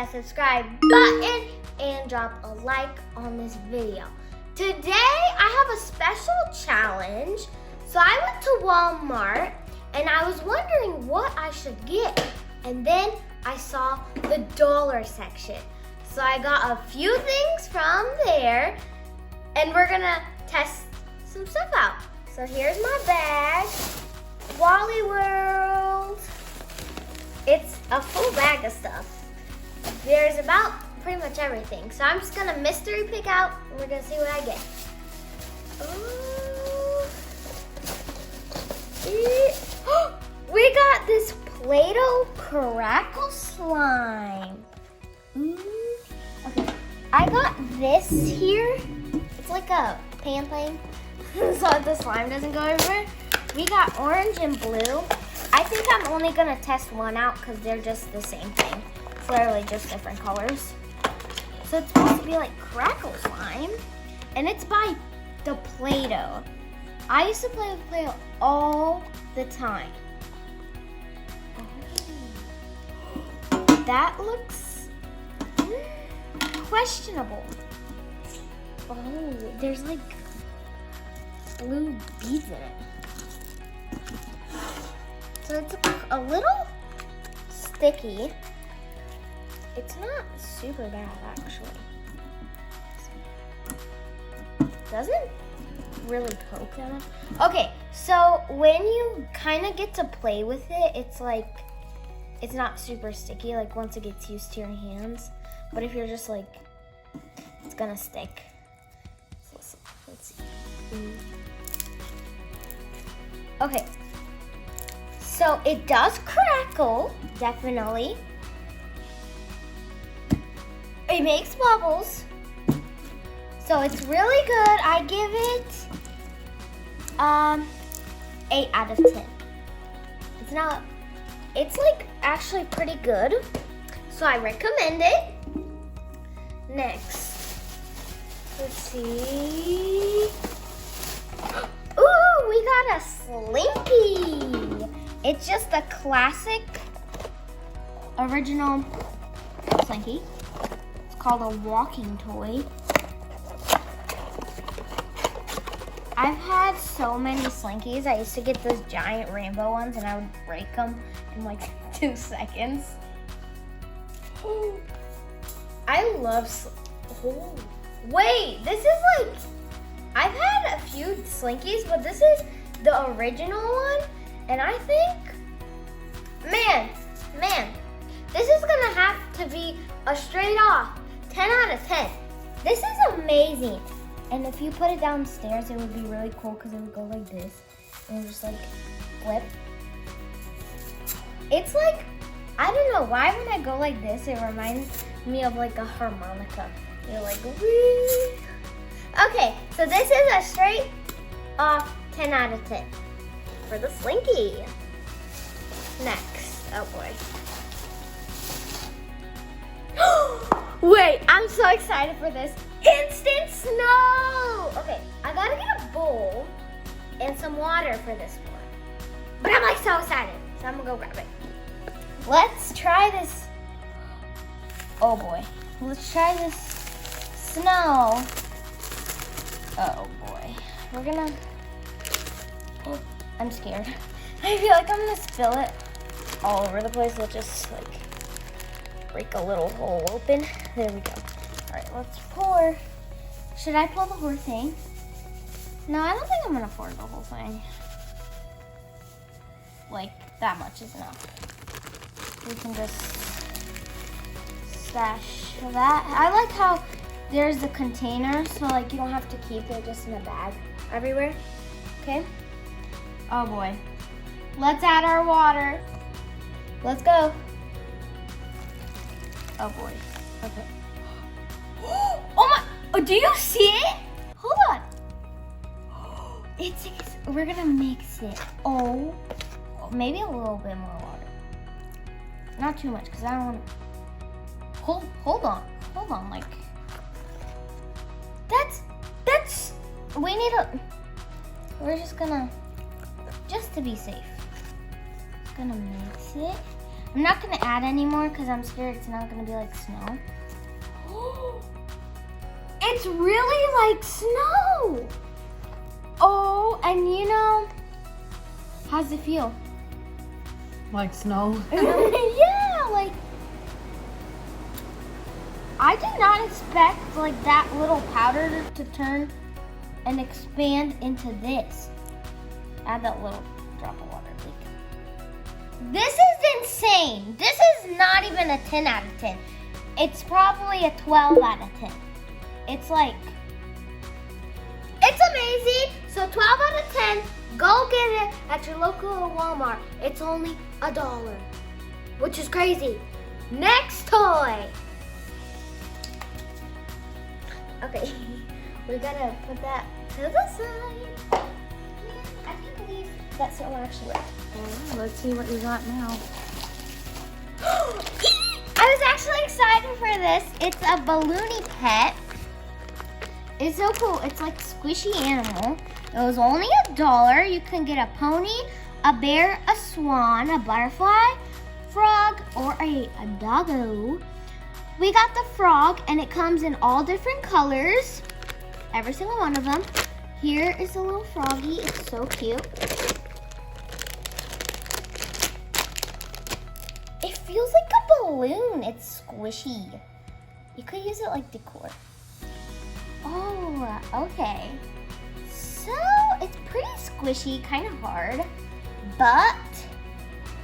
that subscribe button and drop a like on this video. Today, I have a special challenge. So I went to Walmart and I was wondering what I should get. And then I saw the dollar section. So I got a few things from there and we're gonna test some stuff out. So here's my bag, Wally World. It's a full bag of stuff. There's about pretty much everything. So I'm just gonna mystery pick out and we're gonna see what I get. We got this Play-Doh Crackle Slime. Okay, I got this here. It's like a pan thing, so the slime doesn't go everywhere. We got orange and blue. I think I'm only gonna test one out because they're just the same thing. It's literally just different colors. So it's supposed to be like Crackle Slime, and it's by the Play-Doh. I used to play with Play-Doh all the time. Oh. That looks questionable. Oh, there's like blue beads in it. So it's a little sticky. It's not super bad actually. Doesn't really poke enough. Okay, so when you kind of get to play with it, it's like, it's not super sticky, like once it gets used to your hands. But if you're just like, it's gonna stick. So let's see. Okay, so it does crackle, definitely. It makes bubbles. So it's really good. I give it 8 out of 10. It's like actually pretty good. So I recommend it. Next, let's see. Ooh, we got a Slinky. It's just a classic original Slinky. It's called a walking toy. I've had so many Slinkies. I used to get those giant rainbow ones and I would break them in like 2 seconds. I love wait, this is like, I've had a few Slinkies, but this is the original one. And I think, man, this is gonna have to be a straight off 10 out of 10. This is amazing. And if you put it downstairs, it would be really cool because it would go like this. And it would just like flip. It's like, I don't know why when I go like this, it reminds me of like a harmonica. You're like, wee. Okay, so this is a straight off 10 out of 10 for the Slinky. Next, oh boy. Wait, I'm so excited for this. Instant snow! Okay, I gotta get a bowl and some water for this one. But I'm like so excited, so I'm gonna go grab it. Let's try this. Oh boy. Let's try this snow. Oh boy. We're gonna, oh, I'm scared. I feel like I'm gonna spill it all over the place. Let's just like break a little hole open. There we go. All right, let's pour. Should I pour the whole thing? No, I don't think I'm gonna pour the whole thing. Like, that much is enough. We can just stash that. I like how there's the container, so like you don't have to keep it just in a bag everywhere. Okay? Oh boy. Let's add our water. Let's go. Oh boy. Okay. Oh my, oh, do you see it? Hold on. We're gonna mix it. Oh, maybe a little bit more water. Not too much, because I don't want to. Hold on, like. We're just gonna, just to be safe, gonna mix it. I'm not gonna add any more because I'm scared it's not gonna be like snow. It's really like snow. Oh, and you know, how's it feel? Like snow? Yeah, like, I did not expect like that little powder to turn and expand into this. Add that little drop of water, like. This is insane. This is not even a 10 out of 10. It's probably a 12 out of 10. It's like, it's amazing. So 12 out of 10, go get it at your local Walmart. It's only $1, which is crazy. Next toy. Okay, we gotta put that to the side. I can't believe that's what actually worked. Let's see what you got now. I was actually excited for this. It's a Balloony pet. It's so cool. It's like squishy animal. It was only $1. You can get a pony, a bear, a swan, a butterfly, frog, or a doggo. We got the frog, and it comes in all different colors. Every single one of them. Here is the little froggy. It's so cute. It feels like a balloon. It's squishy. You could use it like decor. Oh, okay. So it's pretty squishy, kind of hard, but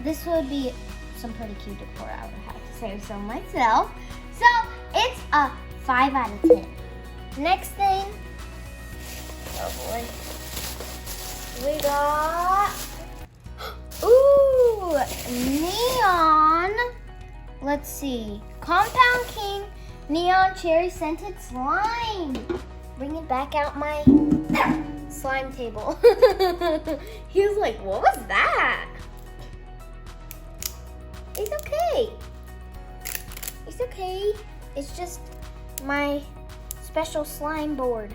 this would be some pretty cute decor, I would have to say so myself. So it's a 5 out of 10. Next thing, oh boy, we got, ooh, neon. Let's see, Compound King Neon Cherry Scented Slime. Bringing back out my slime table. He was like, what was that? It's okay. It's okay. It's just my special slime board,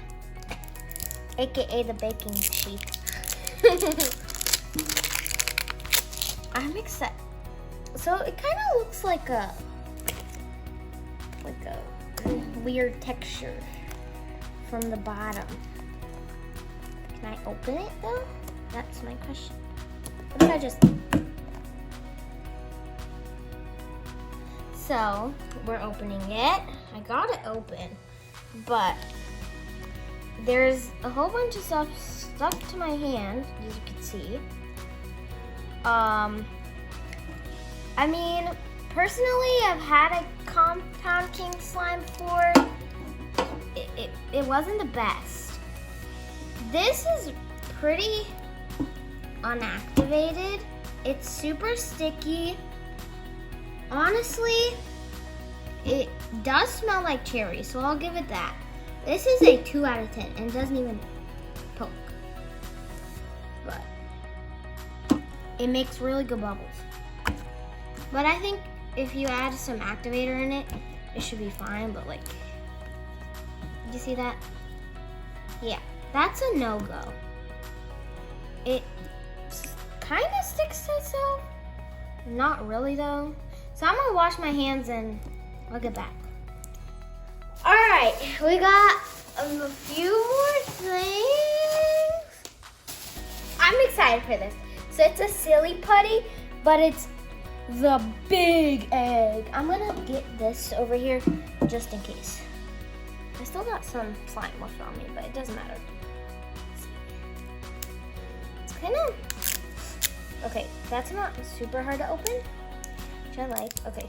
aka the baking sheet. I'm excited. So it kind of looks like a weird texture from the bottom. Can I open it though? That's my question. What if I just... So, we're opening it. I got it open, but there's a whole bunch of stuff stuck to my hand, as you can see. I mean, personally, I've had a Compound King slime before. It wasn't the best. This is pretty unactivated. It's super sticky. Honestly, it does smell like cherry, so I'll give it that. This is a 2 out of 10 and doesn't even poke. But it makes really good bubbles. But I think if you add some activator in it, it should be fine, but like, did you see that? Yeah, that's a no-go. It kind of sticks to itself. Not really though. So I'm gonna wash my hands and I'll get back. All right, we got a few more things. I'm excited for this. So it's a Silly Putty, but it's the big egg. I'm gonna get this over here just in case. I still got some slime left on me, but it doesn't matter. It's kind of, okay, that's not super hard to open, which I like. Okay,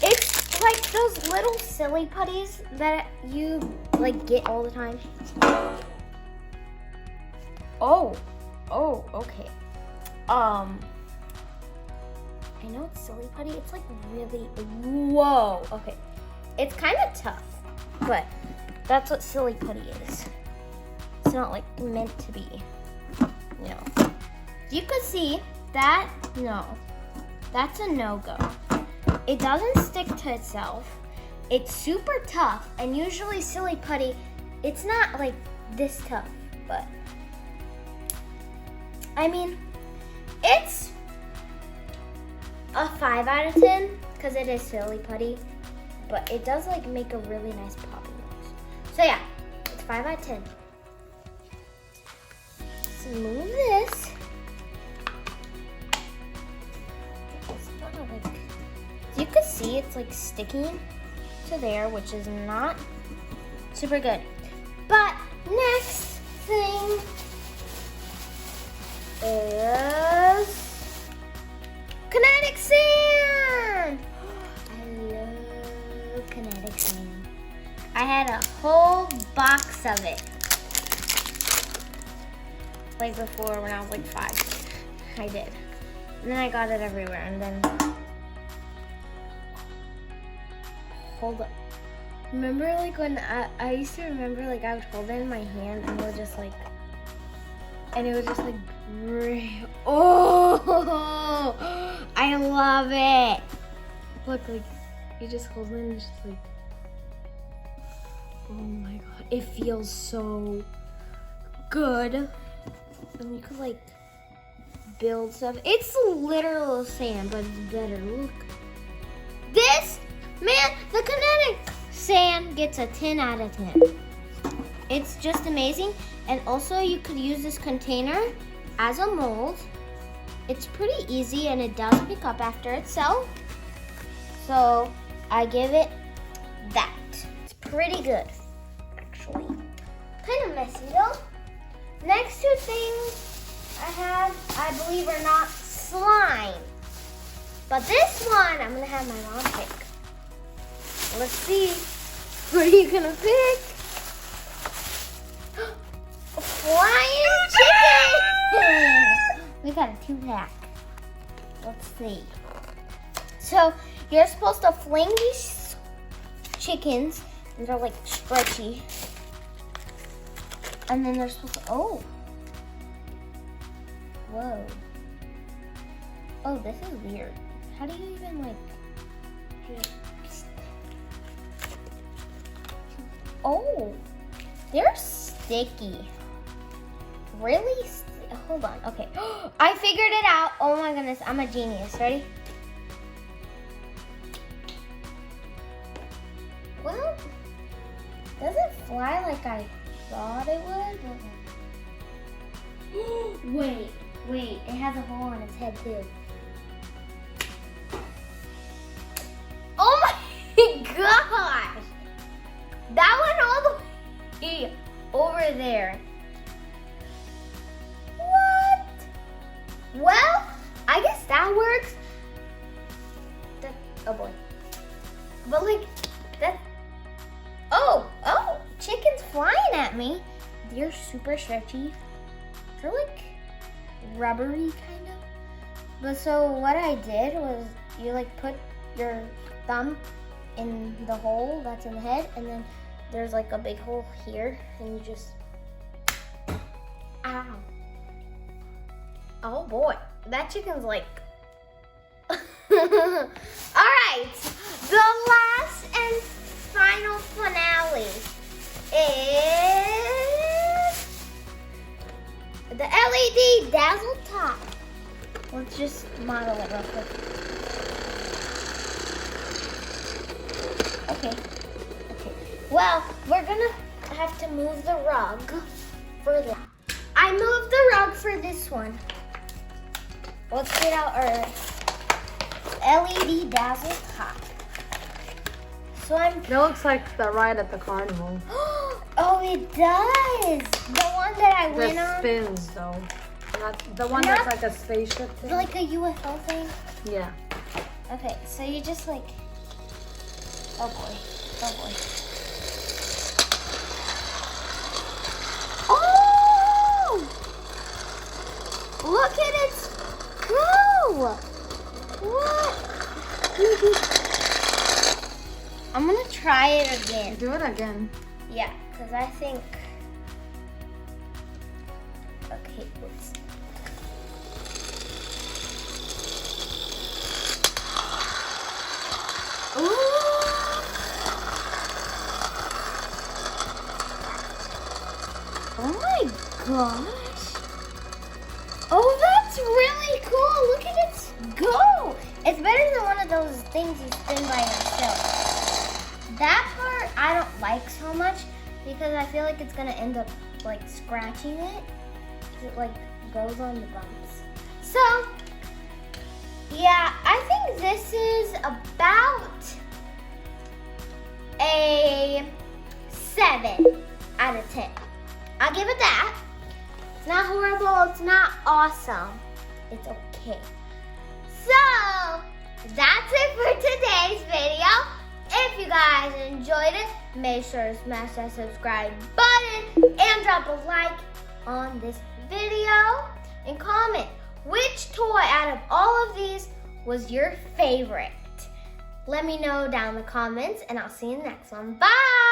it's like those little Silly Putties that you like get all the time. Oh, okay. I know it's Silly Putty. It's like really, whoa. Okay, it's kind of tough, but that's what Silly Putty is. It's not like meant to be, you know. You could see that, no, that's a no-go. It doesn't stick to itself. It's super tough, and usually Silly Putty, it's not like this tough, but I mean, it's a 5 out of 10 because it is silly putty, but it does like make a really nice popping noise. So yeah, it's 5 out of 10. Let's move this. It's not like, you can see it's like sticking to there, which is not super good. But next thing is kinetic sand. I love kinetic sand. I had a whole box of it. Like before when I was like 5. I did. And then I got it everywhere and then hold up. Remember like when I used to remember like I would hold it in my hand and it would just like oh, I love it. Look, like you just hold it and it's just like, oh my god, it feels so good. And you could like build stuff. It's literal sand, but it's better. Look, this man, the kinetic sand gets a 10 out of 10. It's just amazing. And also you could use this container as a mold. It's pretty easy and it does pick up after itself. So I give it that. It's pretty good, actually. Kind of messy though. Next two things I have, I believe, are not slime. But this one, I'm gonna have my mom pick. Let's see. What are you gonna pick? Flying chicken! We got a 2-pack. Let's see. So you're supposed to fling these chickens, and they're like stretchy. And then they're supposed to, oh. Whoa. Oh, this is weird. How do you even like, oh, they're sticky. Really? Hold on. Okay. I figured it out. Oh my goodness. I'm a genius. Ready? Well, doesn't fly like I thought it would. Wait. It has a hole in its head too. Oh my gosh. That went all the way over there. What? Well, I guess that works. Oh boy. But like, that, oh, chicken's flying at me. They're super stretchy. They're like rubbery kind of. But so what I did was you like put your thumb in the hole that's in the head, and then there's like a big hole here, and you just, ow. Oh boy, that chicken's like, all right, the last and final finale is the LED Dazzle Top. Let's just model it real quick. Okay. Well, we're gonna have to move the rug for that. I moved the rug for this one. Let's get out our LED Dazzle Top. So It looks like the ride at the carnival. Oh, it does. The one that I went on. The spins though. Not the one that's like a spaceship thing. Like a UFO thing? Yeah. Okay, so you just like, oh boy. Oh! Look at it go! What? I'm gonna try it again. Do it again. Yeah, because I think, okay, oops. Oh my gosh. Oh, that's really cool. Look at it go. It's better than one of those things you spin by yourself. That part I don't like so much because I feel like it's gonna end up like scratching it. It like goes on the bumps. So yeah, I think this is about a 7 out of 10. I'll give it that. It's not horrible, it's not awesome. It's okay. So, that's it for today's video. If you guys enjoyed it, make sure to smash that subscribe button and drop a like on this video and comment which toy out of all of these was your favorite. Let me know down in the comments and I'll see you in the next one. Bye!